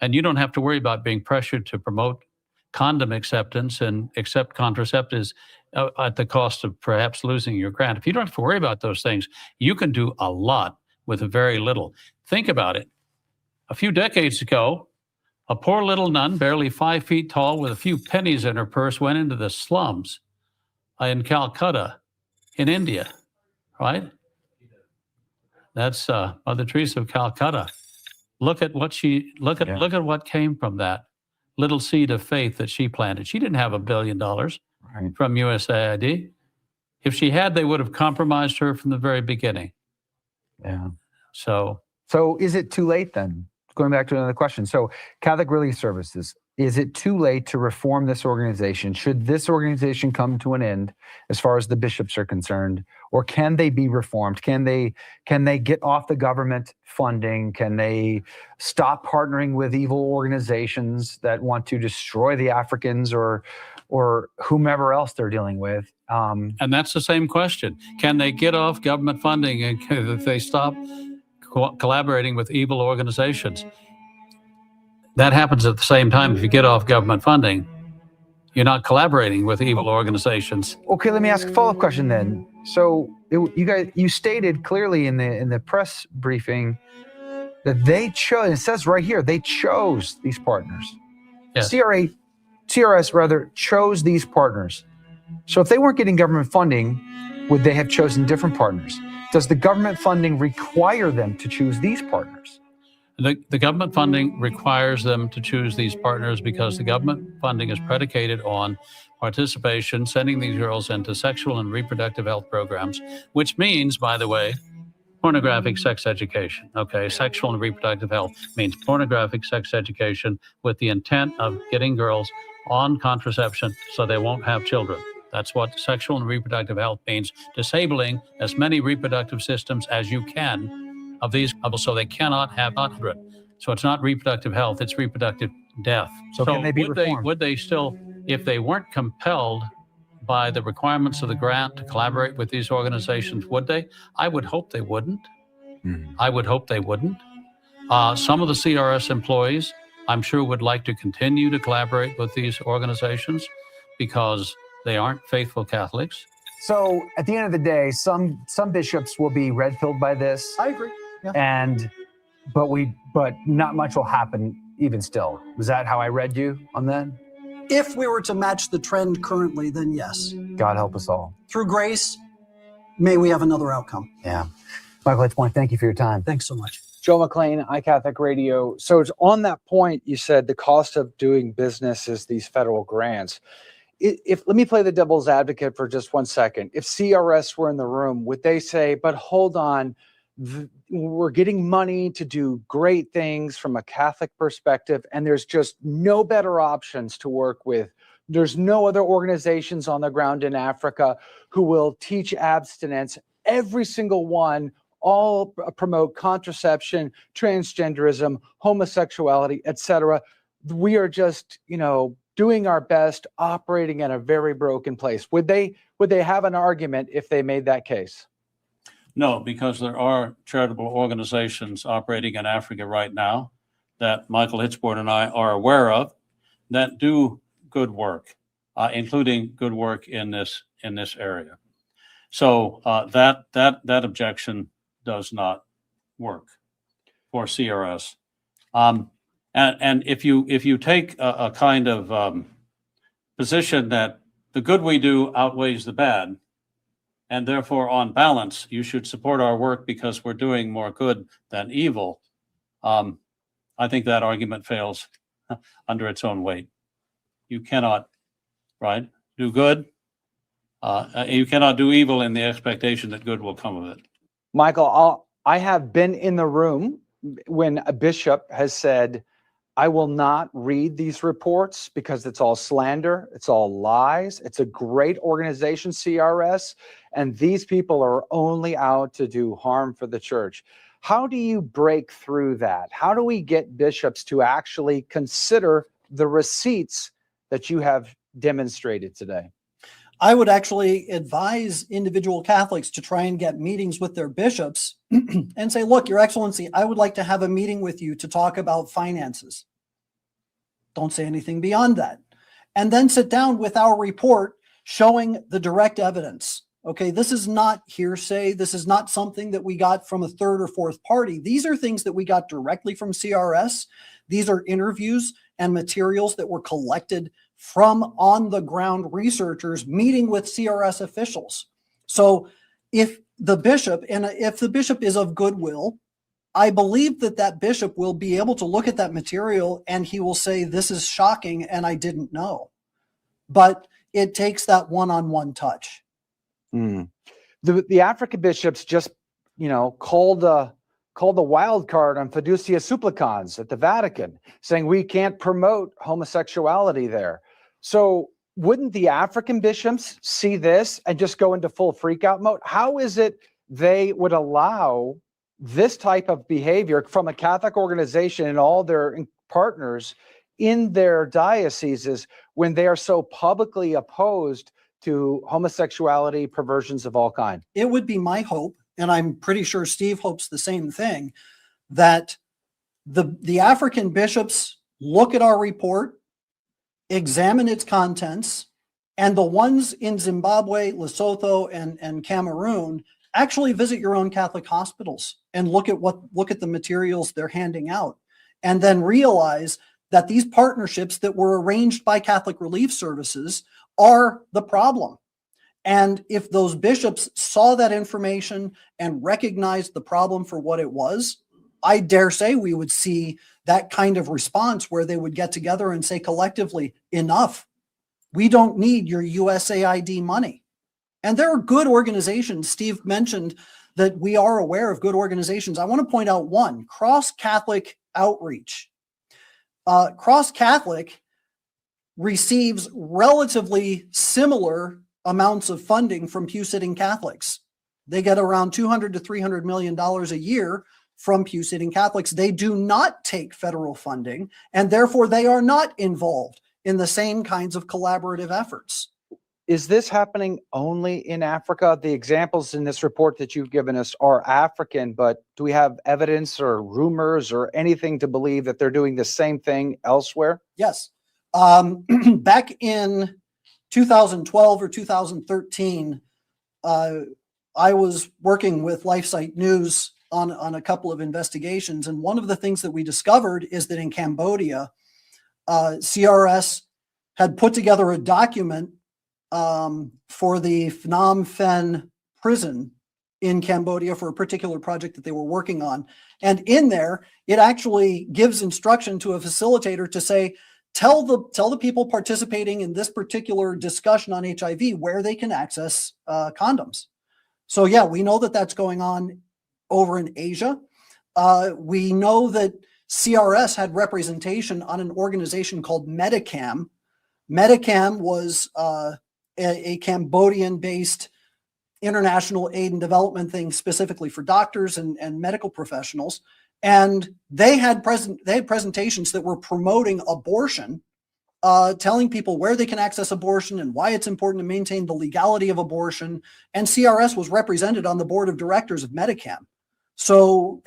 and you don't have to worry about being pressured to promote condom acceptance and accept contraceptives at the cost of perhaps losing your grant. If you don't have to worry about those things, you can do a lot with very little. Think about it. A few decades ago, a poor little nun, barely 5 feet tall, with a few pennies in her purse, went into the slums in Calcutta, in India, right? That's Mother Teresa of Calcutta. Look at what look at what came from that little seed of faith that she planted. She didn't have $1 billion from USAID. If she had, they would have compromised her from the very beginning. Yeah. So is it too late then? Going back to another question. So Catholic Relief Services, is it too late to reform this organization? Should this organization come to an end as far as the bishops are concerned? Or can they be reformed? Can they get off the government funding? Can they stop partnering with evil organizations that want to destroy the Africans or whomever else they're dealing with? And that's the same question. Can they get off government funding and if they stop collaborating with evil organizations? That happens at the same time. If you get off government funding, you're not collaborating with evil organizations. Okay, let me ask a follow-up question then. So you stated clearly in the press briefing that they chose, it says right here, they chose these partners. Yes. CRS rather chose these partners. So if they weren't getting government funding, would they have chosen different partners? Does the government funding require them to choose these partners? The government funding requires them to choose these partners because the government funding is predicated on participation, sending these girls into sexual and reproductive health programs, which means, by the way, pornographic sex education. Okay, sexual and reproductive health means pornographic sex education with the intent of getting girls on contraception so they won't have children. That's what sexual and reproductive health means, disabling as many reproductive systems as you can of these people so they cannot have children. So it's not reproductive health, it's reproductive death. So can they be reformed? Would they still, if they weren't compelled by the requirements of the grant to collaborate with these organizations, would they? I would hope they wouldn't. I would hope they wouldn't. Some of the CRS employees, I'm sure, would like to continue to collaborate with these organizations because they aren't faithful Catholics. So at the end of the day, some bishops will be red-pilled by this. I agree. Yeah. But not much will happen even still. Was that how I read you on that? If we were to match the trend currently, then yes. God help us all. Through grace, may we have another outcome. Yeah. Michael H. thank you for your time. Thanks so much. Joe McClane, iCatholic Radio. So it's on that point, you said the cost of doing business is these federal grants. Let me play the devil's advocate for just 1 second. If CRS were in the room, would they say, but hold on, we're getting money to do great things from a Catholic perspective, and there's just no better options to work with. There's no other organizations on the ground in Africa who will teach abstinence. Every single one all promote contraception, transgenderism, homosexuality, etc. we are just, doing our best, operating in a very broken place. Would they have an argument if they made that case? No, because there are charitable organizations operating in Africa right now that Michael Hitchborn and I are aware of that do good work, including good work in this area. So that objection does not work for CRS. And if you take a kind of position that the good we do outweighs the bad, and therefore on balance you should support our work because we're doing more good than evil, I think that argument fails under its own weight. You cannot, right, do good. You cannot do evil in the expectation that good will come of it. Michael, I have been in the room when a bishop has said, I will not read these reports because it's all slander, it's all lies. It's a great organization, CRS, and these people are only out to do harm for the church. How do you break through that? How do we get bishops to actually consider the receipts that you have demonstrated today? I would actually advise individual Catholics to try and get meetings with their bishops and say, look, Your Excellency, I would like to have a meeting with you to talk about finances. Don't say anything beyond that. And then sit down with our report showing the direct evidence. Okay, this is not hearsay. This is not something that we got from a third or fourth party. These are things that we got directly from CRS. These are interviews and materials that were collected from on-the-ground researchers meeting with CRS officials. So if the bishop is of goodwill, I believe that bishop will be able to look at that material and he will say, this is shocking and I didn't know. But it takes that one-on-one touch. The African bishops just, called the wild card on fiducia supplicans at the Vatican, saying we can't promote homosexuality there. So wouldn't the African bishops see this and just go into full freakout mode? How is it they would allow this type of behavior from a Catholic organization and all their partners in their dioceses when they are so publicly opposed to homosexuality, perversions of all kinds? It would be my hope, and I'm pretty sure Steve hopes the same thing, that the African bishops look at our report, examine its contents, and the ones in Zimbabwe, Lesotho, and Cameroon actually visit your own Catholic hospitals and look at the materials they're handing out, and then realize that these partnerships that were arranged by Catholic Relief Services are the problem. And if those bishops saw that information and recognized the problem for what it was, I dare say we would see that kind of response where they would get together and say collectively, enough. We don't need your USAID money. And there are good organizations. Steve mentioned that we are aware of good organizations. I want to point out one, Cross Catholic Outreach. Cross Catholic receives relatively similar amounts of funding from pew-sitting Catholics. They get around $200 to $300 million a year from pew-sitting Catholics. They do not take federal funding, and therefore they are not involved in the same kinds of collaborative efforts. Is this happening only in Africa? The examples in this report that you've given us are African, but do we have evidence or rumors or anything to believe that they're doing the same thing elsewhere? Yes. Back in 2012 or 2013, I was working with LifeSite News on a couple of investigations. And one of the things that we discovered is that in Cambodia, CRS had put together a document for the Phnom Penh prison in Cambodia for a particular project that they were working on. And in there, it actually gives instruction to a facilitator to say, tell the people participating in this particular discussion on HIV where they can access condoms. So yeah, we know that that's going on over in Asia. We know that CRS had representation on an organization called Medicam. Medicam was a Cambodian-based international aid and development thing specifically for doctors and medical professionals. And they had presentations that were promoting abortion, telling people where they can access abortion and why it's important to maintain the legality of abortion. And CRS was represented on the board of directors of Medicam. So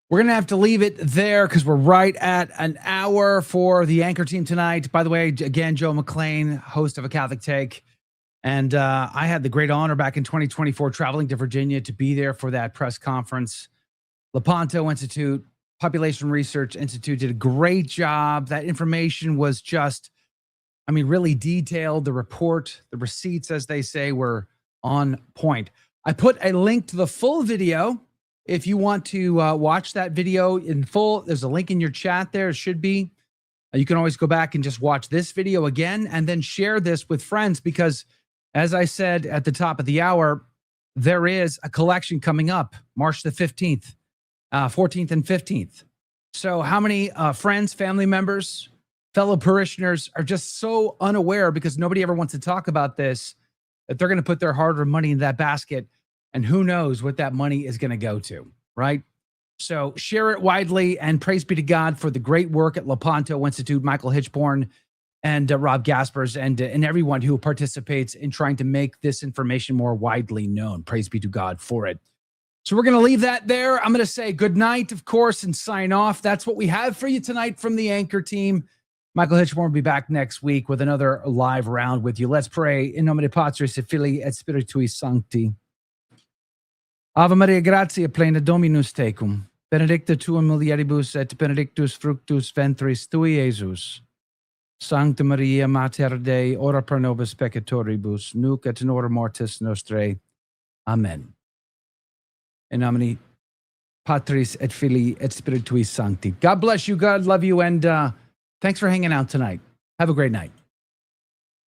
we're going to have to leave it there because we're right at an hour for the anchor team tonight. By the way, again, Joe McClane, host of A Catholic Take. And I had the great honor back in 2024 traveling to Virginia to be there for that press conference. Lepanto Institute, Population Research Institute did a great job. That information was just, I mean, really detailed. The report, the receipts, as they say, were on point. I put a link to the full video. If you want to watch that video in full, there's a link in your chat there. It should be. You can always go back and just watch this video again and then share this with friends because, as I said at the top of the hour, there is a collection coming up March the 15th. 14th and 15th. So how many friends, family members, fellow parishioners are just so unaware because nobody ever wants to talk about this that they're going to put their hard-earned money in that basket and who knows what that money is going to go to, right? So share it widely and praise be to God for the great work at Lepanto Institute, Michael Hitchborn and Rob Gaspers and everyone who participates in trying to make this information more widely known. Praise be to God for it. So we're going to leave that there. I'm going to say good night, of course, and sign off. That's what we have for you tonight from the anchor team. Michael Hitchborn will be back next week with another live round with you. Let's pray. In nomine Patris et Filii et Spiritui Sancti. Ave Maria, gratia plena Dominus tecum. Benedicta tu in mulieribus et benedictus fructus ventris tui, Iesus. Sancta Maria, Mater Dei, ora pro nobis peccatoribus, nunc et in hora mortis nostrae. Amen. In nomine Patris et Filii et Spiritui Sancti. God bless you. God love you. And thanks for hanging out tonight. Have a great night.